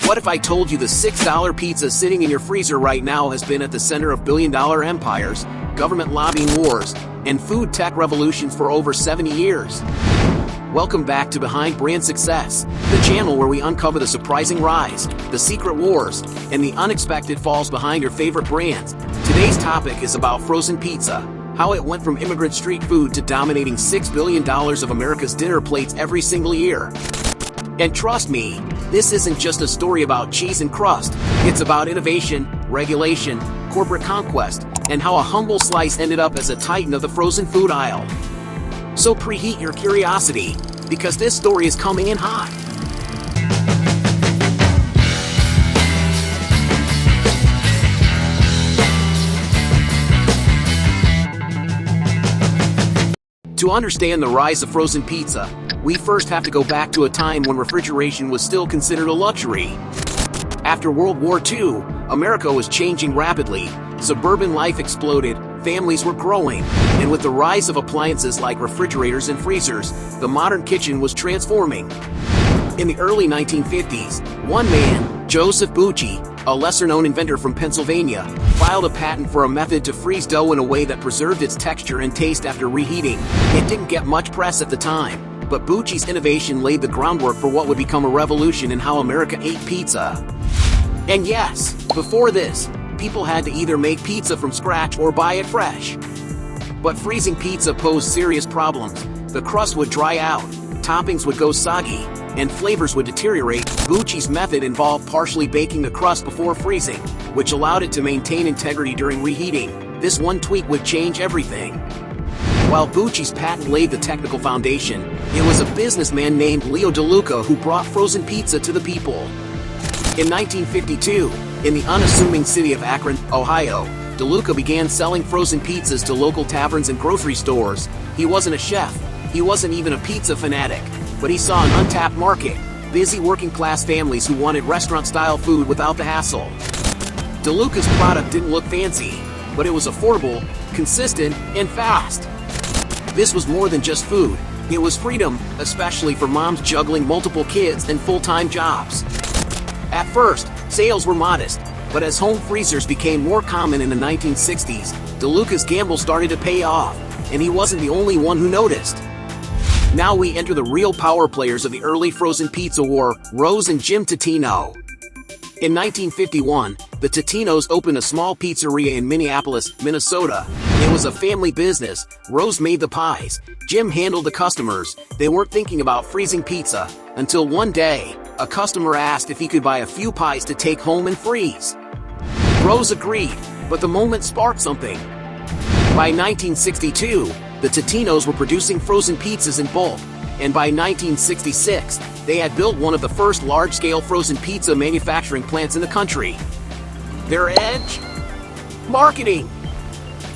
What if I told you the $6 pizza sitting in your freezer right now has been at the center of billion-dollar empires, government lobbying wars, and food tech revolutions for over 70 years? Welcome back to Behind Brand Success, the channel where we uncover the surprising rise, the secret wars, and the unexpected falls behind your favorite brands. Today's topic is about frozen pizza, how it went from immigrant street food to dominating $6 billion of America's dinner plates every single year. And trust me, this isn't just a story about cheese and crust, it's about innovation, regulation, corporate conquest, and how a humble slice ended up as a titan of the frozen food aisle. So preheat your curiosity, because this story is coming in hot. To understand the rise of frozen pizza, we first have to go back to a time when refrigeration was still considered a luxury. After World War II, America was changing rapidly, suburban life exploded, families were growing, and with the rise of appliances like refrigerators and freezers, the modern kitchen was transforming. In the early 1950s, one man, Joseph Bucci, a lesser-known inventor from Pennsylvania, filed a patent for a method to freeze dough in a way that preserved its texture and taste after reheating. It didn't get much press at the time, but Bucci's innovation laid the groundwork for what would become a revolution in how America ate pizza. And yes, before this, people had to either make pizza from scratch or buy it fresh. But freezing pizza posed serious problems. The crust would dry out, toppings would go soggy, and flavors would deteriorate. Bucci's method involved partially baking the crust before freezing, which allowed it to maintain integrity during reheating. This one tweak would change everything. While Bucci's patent laid the technical foundation, it was a businessman named Leo DeLuca who brought frozen pizza to the people. In 1952, in the unassuming city of Akron, Ohio, DeLuca began selling frozen pizzas to local taverns and grocery stores. He wasn't a chef, he wasn't even a pizza fanatic, but he saw an untapped market, busy working-class families who wanted restaurant-style food without the hassle. DeLuca's product didn't look fancy, but it was affordable, consistent, and fast. This was more than just food, it was freedom, especially for moms juggling multiple kids and full-time jobs. At first, sales were modest, but as home freezers became more common in the 1960s, DeLuca's gamble started to pay off, and he wasn't the only one who noticed. Now we enter the real power players of the early frozen pizza war, Rose and Jim Totino. In 1951, the Totinos opened a small pizzeria in Minneapolis, Minnesota. It was a family business. Rose made the pies, Jim handled the customers. They weren't thinking about freezing pizza, until one day, a customer asked if he could buy a few pies to take home and freeze. Rose agreed, but the moment sparked something. By 1962, the Totinos were producing frozen pizzas in bulk, and by 1966, they had built one of the first large-scale frozen pizza manufacturing plants in the country. Their edge? Marketing!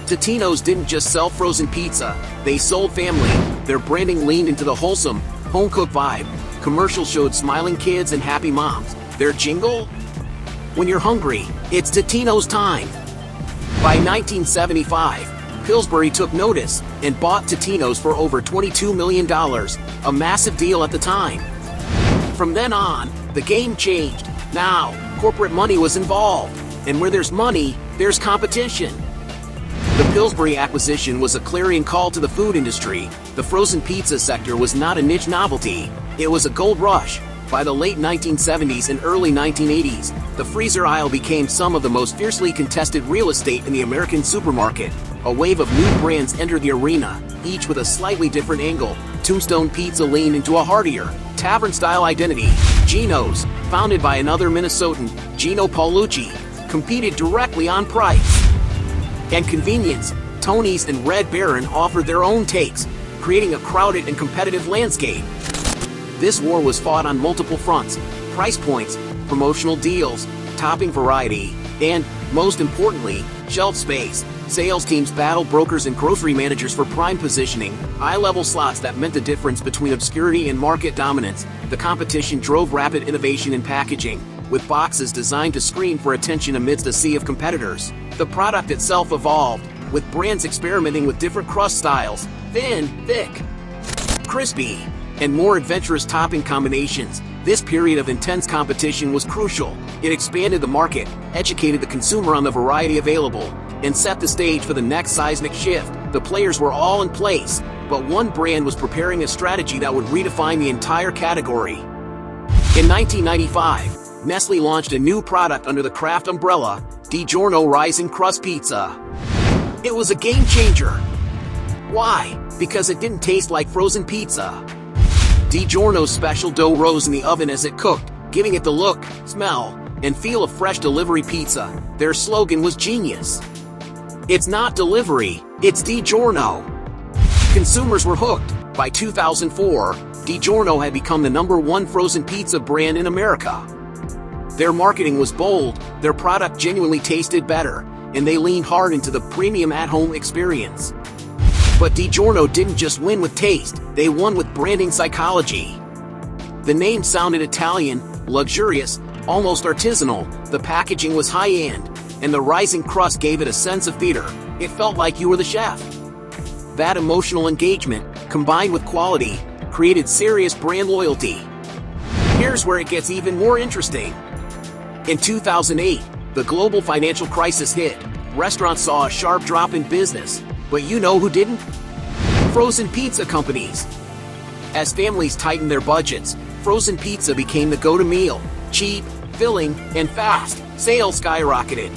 Totinos didn't just sell frozen pizza, they sold family. Their branding leaned into the wholesome, home-cooked vibe. Commercials showed smiling kids and happy moms. Their jingle? When you're hungry, it's Totino's time. By 1975, Pillsbury took notice and bought Totino's for over $22 million, a massive deal at the time. From then on, the game changed. Now, corporate money was involved, and where there's money, there's competition. The Pillsbury acquisition was a clarion call to the food industry. The frozen pizza sector was not a niche novelty, it was a gold rush. By the late 1970s and early 1980s, the freezer aisle became some of the most fiercely contested real estate in the American supermarket. A wave of new brands entered the arena, each with a slightly different angle. Tombstone Pizza leaned into a heartier, tavern-style identity. Geno's, founded by another Minnesotan, Gino Paolucci, competed directly on price. And convenience, Tony's and Red Baron offered their own takes, creating a crowded and competitive landscape. This war was fought on multiple fronts: price points, promotional deals, topping variety, and, most importantly, shelf space. Sales teams battled brokers and grocery managers for prime positioning, eye-level slots that meant the difference between obscurity and market dominance. The competition drove rapid innovation in packaging, with boxes designed to scream for attention amidst a sea of competitors. The product itself evolved, with brands experimenting with different crust styles: thin, thick, crispy, and more adventurous topping combinations. This period of intense competition was crucial. It expanded the market, educated the consumer on the variety available, and set the stage for the next seismic shift. The players were all in place, but one brand was preparing a strategy that would redefine the entire category. In 1995, Nestle launched a new product under the Kraft umbrella, DiGiorno Rising Crust Pizza. It was a game changer. Why? Because it didn't taste like frozen pizza. DiGiorno's special dough rose in the oven as it cooked, giving it the look, smell, and feel of fresh delivery pizza. Their slogan was genius. It's not delivery, it's DiGiorno. Consumers were hooked. By 2004, DiGiorno had become the #1 frozen pizza brand in America. Their marketing was bold, their product genuinely tasted better, and they leaned hard into the premium at-home experience. But DiGiorno didn't just win with taste, they won with branding psychology. The name sounded Italian, luxurious, almost artisanal, the packaging was high-end, and the rising crust gave it a sense of theater. It felt like you were the chef. That emotional engagement, combined with quality, created serious brand loyalty. Here's where it gets even more interesting. In 2008, the global financial crisis hit. Restaurants saw a sharp drop in business. But you know who didn't? Frozen pizza companies. As families tightened their budgets, frozen pizza became the go-to meal. Cheap, filling, and fast. Sales skyrocketed.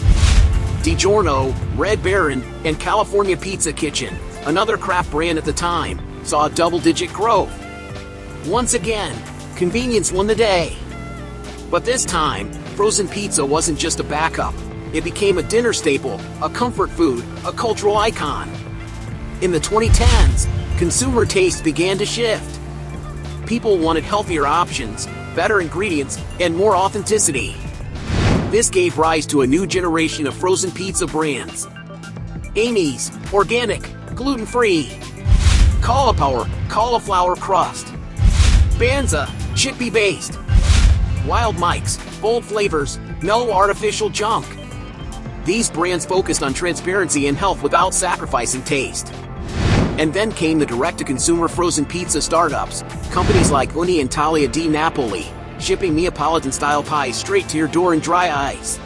DiGiorno, Red Baron, and California Pizza Kitchen, another Kraft brand at the time, saw double-digit growth. Once again, convenience won the day. But this time, frozen pizza wasn't just a backup. It became a dinner staple, a comfort food, a cultural icon. In the 2010s, consumer tastes began to shift. People wanted healthier options, better ingredients, and more authenticity. This gave rise to a new generation of frozen pizza brands. Amy's, organic, gluten-free. Cauliflower crust. Banza, chickpea-based. Wild Mike's, bold flavors, no artificial junk. These brands focused on transparency and health without sacrificing taste. And then came the direct-to-consumer frozen pizza startups, companies like Uni and Talia di Napoli, shipping Neapolitan-style pies straight to your door in dry ice.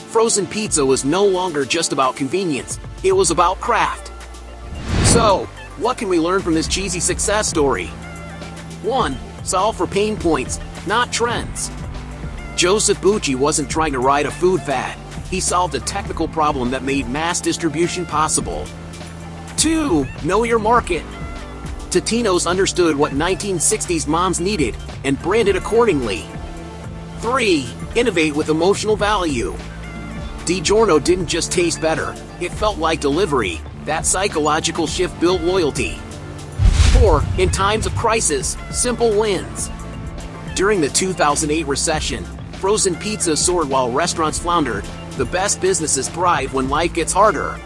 Frozen pizza was no longer just about convenience, it was about craft. So, what can we learn from this cheesy success story? 1. Solve for pain points, not trends. Joseph Bucci wasn't trying to ride a food fad. He solved a technical problem that made mass distribution possible. 2. Know your market. Totino's understood what 1960s moms needed and branded accordingly. 3. Innovate with emotional value. DiGiorno didn't just taste better, it felt like delivery. That psychological shift built loyalty. 4. In times of crisis, simple wins. During the 2008 recession, frozen pizza soared while restaurants floundered. The best businesses thrive when life gets harder.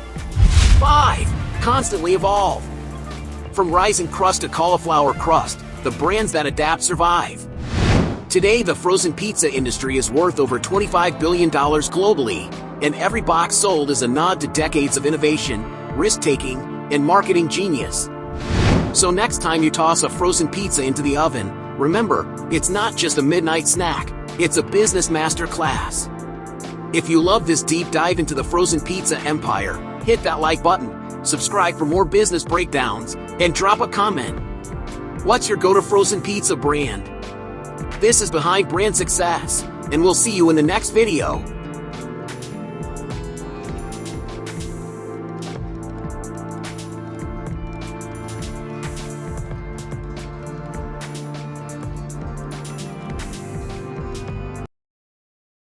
5. Constantly evolve. From rising crust to cauliflower crust, the brands that adapt survive. Today, the frozen pizza industry is worth over $25 billion globally, and every box sold is a nod to decades of innovation, risk-taking, and marketing genius. So next time you toss a frozen pizza into the oven, remember, it's not just a midnight snack, it's a business masterclass. If you love this deep dive into the frozen pizza empire, hit that like button, subscribe for more business breakdowns, and drop a comment. What's your go-to frozen pizza brand? This is Behind Brand Success, and we'll see you in the next video.